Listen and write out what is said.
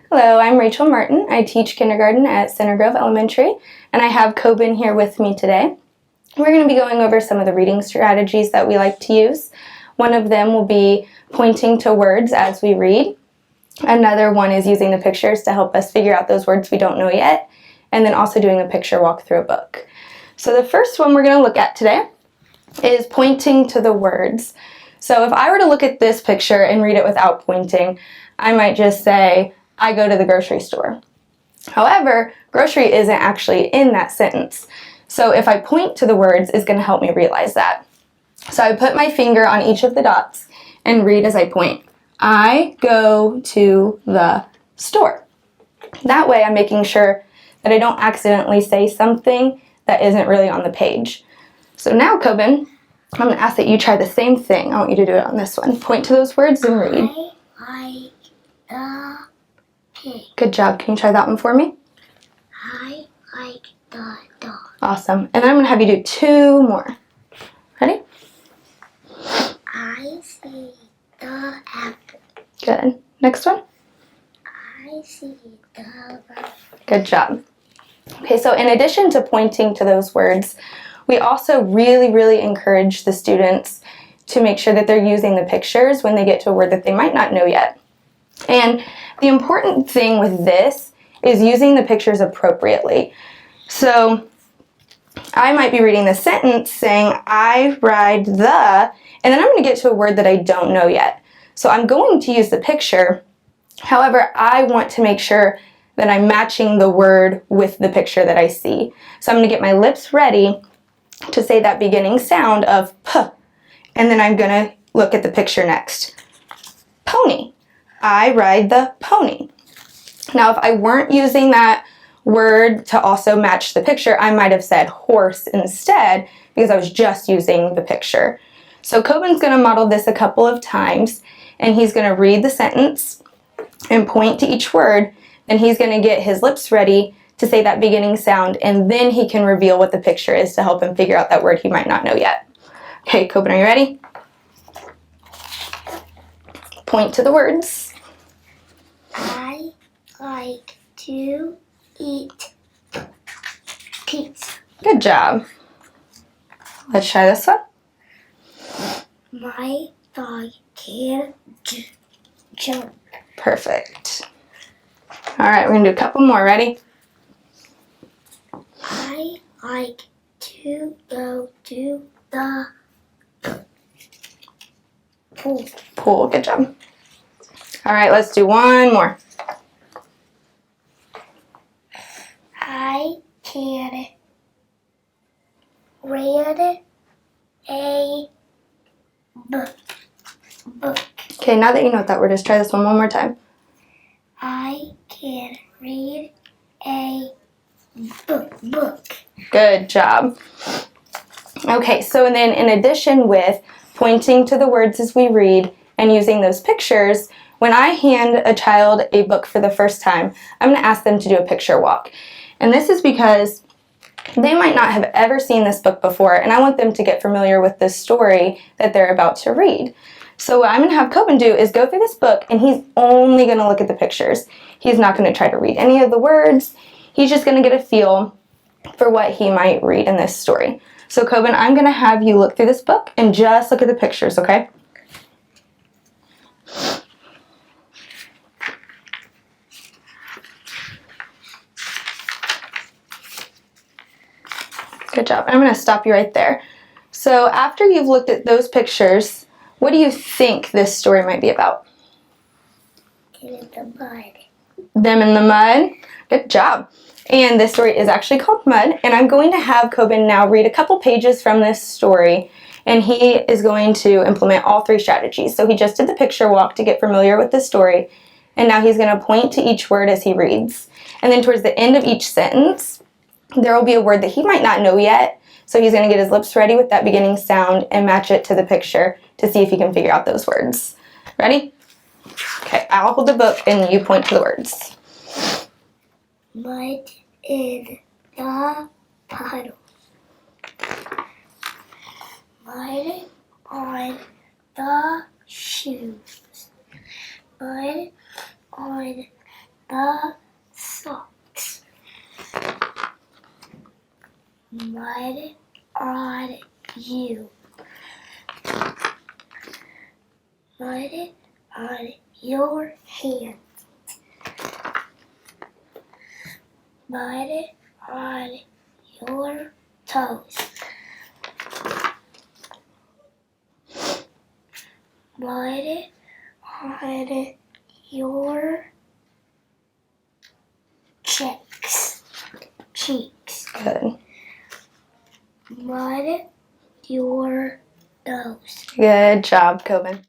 Hello, I'm Rachel Martin. I teach kindergarten at Center Grove Elementary, and I have Coben here with me today. We're going to be going over some of the reading strategies that we like to use. One of them will be pointing to words as we read. Another one is using the pictures to help us figure out those words we don't know yet, and then also doing a picture walk through a book. So the first one we're going to look at today is pointing to the words. So if I were to look at this picture and read it without pointing, I might just say, I go to the grocery store. However, grocery isn't actually in that sentence. So if I point to the words, it's going to help me realize that. So I put my finger on each of the dots and read as I point. I go to the store. That way I'm making sure that I don't accidentally say something that isn't really on the page. So now, Coben, I'm going to ask that you try the same thing. I want you to do it on this one. Point to those words and read. I like the pig. Good job. Can you try that one for me? I like the dog. Awesome. And then I'm going to have you do two more. Ready? I see the apple. Good. Next one. I see the bird. Good job. Okay, so in addition to pointing to those words, we also really encourage the students to make sure that they're using the pictures when they get to a word that they might not know yet. And the important thing with this is using the pictures appropriately. So I might be reading the sentence saying, I ride the, and then I'm going to get to a word that I don't know yet. So I'm going to use the picture. However, I want to make sure that I'm matching the word with the picture that I see. So I'm going to get my lips ready to say that beginning sound of P, and then I'm going to look at the picture next. Pony. I ride the pony. Now, if I weren't using that word to also match the picture, I might have said horse instead because I was just using the picture. So Coben's going to model this a couple of times, and he's going to read the sentence and point to each word, and he's going to get his lips ready to say that beginning sound, and then he can reveal what the picture is to help him figure out that word he might not know yet. Okay, Coben, are you ready? Point to the words. I like to eat pizza. Good job. Let's try this one. My dog can jump. Perfect. All right, we're going to do a couple more. Ready? I like to go to the pool. Pool. Good job. All right, let's do one more. I can read a book. Okay, now that you know what that word is, try this one more time. I can read a book. Good job. Okay, so then in addition with pointing to the words as we read and using those pictures, when I hand a child a book for the first time, I'm going to ask them to do a picture walk. And this is because they might not have ever seen this book before, and I want them to get familiar with the story that they're about to read. So what I'm going to have Coben do is go through this book, and he's only going to look at the pictures. He's not going to try to read any of the words. He's just going to get a feel for what he might read in this story. So Coben, I'm going to have you look through this book and just look at the pictures, okay? Good job. I'm going to stop you right there. So after you've looked at those pictures, what do you think this story might be about? In the mud. Them in the mud. Good job. And this story is actually called Mud, and I'm going to have Coben now read a couple pages from this story, and he is going to implement all three strategies. So he just did the picture walk to get familiar with the story, and now he's going to point to each word as he reads. And then towards the end of each sentence, there will be a word that he might not know yet, so he's going to get his lips ready with that beginning sound and match it to the picture to see if he can figure out those words. Ready? Okay, I'll hold the book and you point to the words. Mud in the puddle. Mud on the shoes. Mud on the socks. Mud on you. Mud on your hands. Mud on your toes. Mud on your cheeks. Good. Mud your nose. Good job, Coben.